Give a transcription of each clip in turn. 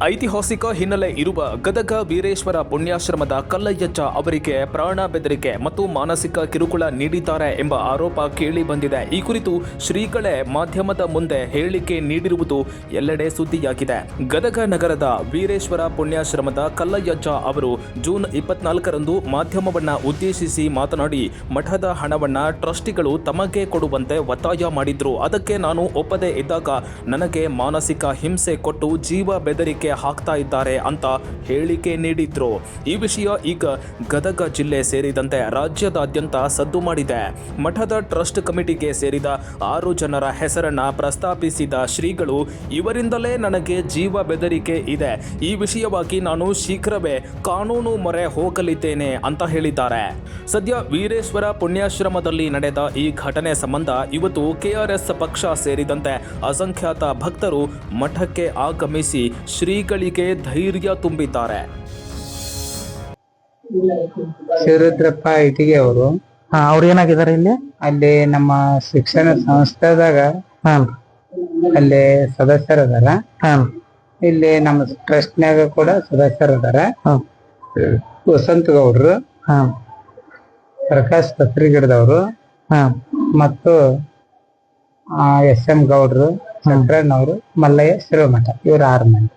ಐತಿಹಾಸಿಕ ಹಿನ್ನೆಲೆ ಇರುವ ಗದಗ ವೀರೇಶ್ವರ ಪುಣ್ಯಾಶ್ರಮದ ಕಲ್ಲಯ್ಯಜ್ಜ ಅವರಿಗೆ ಪ್ರಾಣ ಬೆದರಿಕೆ ಮತ್ತು ಮಾನಸಿಕ ಕಿರುಕುಳ ನೀಡಿದ್ದಾರೆ ಎಂಬ ಆರೋಪ ಕೇಳಿ ಬಂದಿದೆ. ಈ ಕುರಿತು ಶ್ರೀಗಳೇ ಮಾಧ್ಯಮದ ಮುಂದೆ ಹೇಳಿಕೆ ನೀಡಿರುವುದು ಎಲ್ಲೆಡೆ ಸುದ್ದಿಯಾಗಿದೆ. ಗದಗ ನಗರದ ವೀರೇಶ್ವರ ಪುಣ್ಯಾಶ್ರಮದ ಕಲ್ಲಯ್ಯಜ್ಜ ಅವರು ಜೂನ್ 24ರಂದು ಮಾಧ್ಯಮವನ್ನ ಉದ್ದೇಶಿಸಿ ಮಾತನಾಡಿ, ಮಠದ ಹಣವನ್ನ ಟ್ರಸ್ಟಿಗಳು ತಮಗೆ ಕೊಡುವಂತೆ ಒತ್ತಾಯ ಮಾಡಿದ್ರು. ಅದಕ್ಕೆ ನಾನು ಒಪ್ಪದೇ ಇದ್ದಾಗ ನನಗೆ ಮಾನಸಿಕ ಹಿಂಸೆ ಕೊಟ್ಟು ಜೀವ ಬೆದರಿಕೆ ಹಾಕ್ತಾ ಇದ್ದಾರೆ ಅಂತ ಹೇಳಿಕೆ ನೀಡಿದ್ರು. ಈ ವಿಷಯ ಈಗ ಗದಗ ಜಿಲ್ಲೆ ಸೇರಿದಂತೆ ರಾಜ್ಯದಾದ್ಯಂತ ಸದ್ದು ಮಾಡಿದೆ. ಮಠದ ಟ್ರಸ್ಟ್ ಕಮಿಟಿಗೆ ಸೇರಿದ 6 ಜನರ ಹೆಸರನ್ನ ಪ್ರಸ್ತಾಪಿಸಿದ ಶ್ರೀಗಳು, ಇವರಿಂದಲೇ ನನಗೆ ಜೀವ ಬೆದರಿಕೆ ಇದೆ. ಈ ವಿಷಯವಾಗಿ ನಾನು ಶೀಘ್ರವೇ ಕಾನೂನು ಮೊರೆ ಹೋಗಲಿದ್ದೇನೆ ಅಂತ ಹೇಳಿದ್ದಾರೆ. ಸದ್ಯ ವೀರೇಶ್ವರ ಪುಣ್ಯಾಶ್ರಮದಲ್ಲಿ ನಡೆದ ಈ ಘಟನೆ ಸಂಬಂಧ ಇವತ್ತು ಕೆಆರ್ಎಸ್ ಪಕ್ಷ ಸೇರಿದಂತೆ ಅಸಂಖ್ಯಾತ ಭಕ್ತರು ಮಠಕ್ಕೆ ಆಗಮಿಸಿ ಶ್ರೀಗಳಿಗೆ ಧೈರ್ಯ ತುಂಬಿದ್ದಾರೆ. ಶಿವರುದ್ರಪ್ಪ ಇಟಿಗೆ ಅವರು ಅವ್ರು ಏನಾಗಿದ್ದಾರೆ ಇಲ್ಲಿ? ಅಲ್ಲಿ ನಮ್ಮ ಶಿಕ್ಷಣ ಸಂಸ್ಥೆದಾಗ ಅಲ್ಲಿ ಸದಸ್ಯರದಾರ. ಇಲ್ಲಿ ನಮ್ಮ ಟ್ರಸ್ಟ್ನಾಗ ಕೂಡ ಸದಸ್ಯರದಾರ. ವಸಂತ ಗೌಡ್ರು, ಪ್ರಕಾಶ್ ಕತ್ರಿಗಿಡದವರು ಮತ್ತು SM ಗೌಡ್ರು, ಶಂಕರಣ್ಣವರು, ಮಲ್ಲಯ್ಯ ಶಿರೋಮಠ, ಇವ್ರು 6 ಮಂದಿ.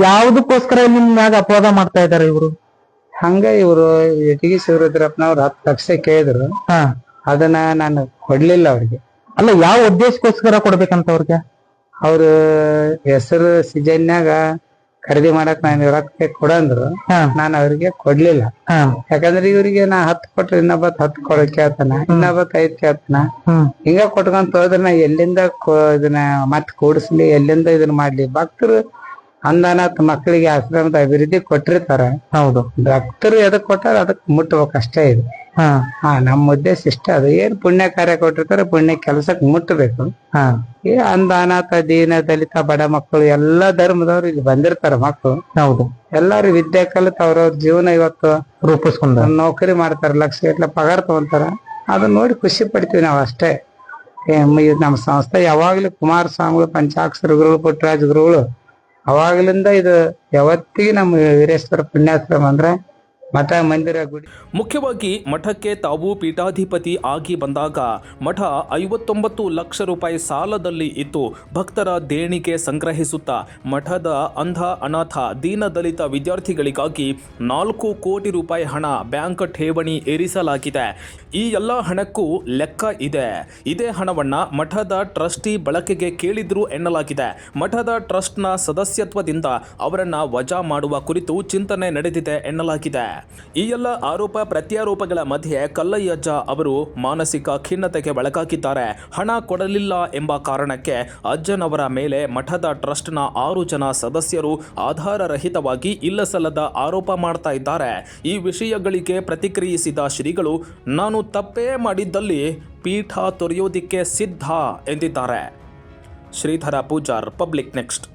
ಯಾವುದಕ್ಕೋಸ್ಕರ ನಿಮ್ ಮ್ಯಾಗ ಅಪವಾದ ಮಾಡ್ತಾ ಇದಾರೆ ಇವರು? ಹಂಗ ಇವರು ಇಟಗಿ ಶಿವರುದ್ರಪ್ಪನವ್ರು 10 ಲಕ್ಷ ಕೇಳಿದ್ರು. ಅದನ್ನ ನಾನು ಕೊಡ್ಲಿಲ್ಲ ಅವ್ರಿಗೆ. ಅಲ್ಲ, ಯಾವ ಉದ್ದೇಶಕ್ಕೋಸ್ಕರ ಕೊಡ್ಬೇಕಂತ ಅವ್ರಿಗೆ? ಅವ್ರು ಹೆಸರು ಸಿಜನ್ಯಾಗ ಖರೀದಿ ಮಾಡಕ್ ನಾನು ರೊಕ್ಕ ಕೊಡಂದ್ರು. ನಾನು ಅವ್ರಿಗೆ ಕೊಡ್ಲಿಲ್ಲ. ಯಾಕಂದ್ರೆ ಇವ್ರಿಗೆ ನಾ 10 ಕೊಟ್ರೆ ಇನ್ನೊಬ್ಬತ್ 10 ಕೊಡಕ್ ಕೇಳ್ತಾನ, ಇನ್ನೊಬ್ಬತ್ 5 ಕೇಳ್ತಾನ. ಹಿಂಗ ಕೊಟ್ಕೊಂತ ಹೋದ್ರೆ ನಾ ಎಲ್ಲಿಂದ ಇದನ್ನ ಮತ್ ಕೂಡಿಸ್ಲಿ, ಎಲ್ಲಿಂದ ಇದನ್ನ ಮಾಡ್ಲಿ? ಭಕ್ತರು ಅಂದಾನತ್ ಮಕ್ಕಳಿಗೆ ಆಶ್ರಮದ ಅಭಿವೃದ್ಧಿ ಕೊಟ್ಟಿರ್ತಾರ. ಹೌದು, ಭಕ್ತರು ಎದಕ್ ಕೊಟ್ಟಾರ ಅದಕ್ ಮುಟ್ಬೇಕು ಅಷ್ಟೇ ಇದು. ನಮ್ಮ ಉದ್ದೇಶ ಇಷ್ಟ. ಅದು ಏನ್ ಪುಣ್ಯ ಕಾರ್ಯ ಕೊಟ್ಟಿರ್ತಾರೆ, ಪುಣ್ಯ ಕೆಲ್ಸಕ್ ಮುಟ್ಟಬೇಕು. ಈ ಅಂದಾನಾಥ, ದೀನ ದಲಿತ, ಬಡ ಮಕ್ಕಳು ಎಲ್ಲಾ ಧರ್ಮದವ್ರು ಇಲ್ಲಿ ಬಂದಿರ್ತಾರ ಮಕ್ಕಳು. ಹೌದು, ಎಲ್ಲಾರು ವಿದ್ಯೆ ಕಲಿತ ಅವ್ರವ್ರ ಜೀವನ ಇವತ್ತು ರೂಪಿಸ್ಕೊಂಡ ನೌಕರಿ ಮಾಡ್ತಾರ, ಲಕ್ಷ ಗಟ್ಲೆ ಪಗಾರ ತಗೊಂತಾರ. ಅದನ್ನ ನೋಡಿ ಖುಷಿ ಪಡ್ತೀವಿ ನಾವು ಅಷ್ಟೇ. ನಮ್ಮ ಸಂಸ್ಥೆ ಯಾವಾಗ್ಲೂ ಕುಮಾರಸ್ವಾಮಿಗಳು, ಪಂಚಾಕ್ಷರ ಗುರುಗಳು, ಪುಟ್ಟರಾಜ ಗುರುಗಳು ಅವಾಗ್ಲಿಂದ ಇದು ಯಾವತ್ತಿಗೆ ನಮ್ಮ ವೀರೇಶ್ವರ ಪುಣ್ಯಾಶ್ರಮ ಅಂದ್ರೆ ಮಠ, ಮಂದಿರ, ಗುಡಿ. ಮುಖ್ಯವಾಗಿ ಮಠಕ್ಕೆ ತಾವು ಪೀಠಾಧಿಪತಿ ಆಗಿ ಬಂದಾಗ ಮಠ 59 ಲಕ್ಷ ರೂಪಾಯಿ ಸಾಲದಲ್ಲಿ ಇತ್ತು. ಭಕ್ತರ ದೇಣಿಗೆ ಸಂಗ್ರಹಿಸುತ್ತಾ ಮಠದ ಅಂಧ, ಅನಾಥ, ದೀನದಲಿತ ವಿದ್ಯಾರ್ಥಿಗಳಿಗಾಗಿ 4 ಕೋಟಿ ರೂಪಾಯಿ ಹಣ ಬ್ಯಾಂಕ್ ಠೇವಣಿ ಇರಿಸಲಾಗಿದೆ. ಈ ಎಲ್ಲ ಹಣಕ್ಕೂ ಲೆಕ್ಕ ಇದೆ. ಇದೇ ಹಣವನ್ನ ಮಠದ ಟ್ರಸ್ಟಿ ಬಳಕೆಗೆ ಕೇಳಿದ್ರು ಎನ್ನಲಾಗಿದೆ. ಮಠದ ಟ್ರಸ್ಟ್ನ ಸದಸ್ಯತ್ವದಿಂದ ಅವರನ್ನ ವಜಾ ಮಾಡುವ ಕುರಿತು ಚಿಂತನೆ ನಡೆದಿದೆ ಎನ್ನಲಾಗಿದೆ. ಈ ಎಲ್ಲ ಆರೋಪ ಪ್ರತ್ಯಾರೋಪಗಳ ಮಧ್ಯೆ ಕಲ್ಲಯ್ಯಜ್ಜ ಅವರು ಮಾನಸಿಕ ಖಿನ್ನತೆಗೆ ಒಳಗಾಗಿದ್ದಾರೆ. ಹಣ ಕೊಡಲಿಲ್ಲ ಎಂಬ ಕಾರಣಕ್ಕೆ ಅಜ್ಜನವರ ಮೇಲೆ ಮಠದ ಟ್ರಸ್ಟ್ನ 6 ಜನ ಸದಸ್ಯರು ಆಧಾರರಹಿತವಾಗಿ ಇಲ್ಲಸಲ್ಲದ ಆರೋಪ ಮಾಡ್ತಾ ಇದ್ದಾರೆ. ಈ ವಿಷಯಗಳಿಗೆ ಪ್ರತಿಕ್ರಿಯಿಸಿದ ಶ್ರೀಗಳು, ನಾನು ತಪ್ಪೇ ಮಾಡಿದ್ದಲ್ಲಿ ಪೀಠ ತೊರೆಯೋದಿಕ್ಕೆ ಸಿದ್ಧ ಎಂದಿದ್ದಾರೆ. Shridhar Pujar, public next.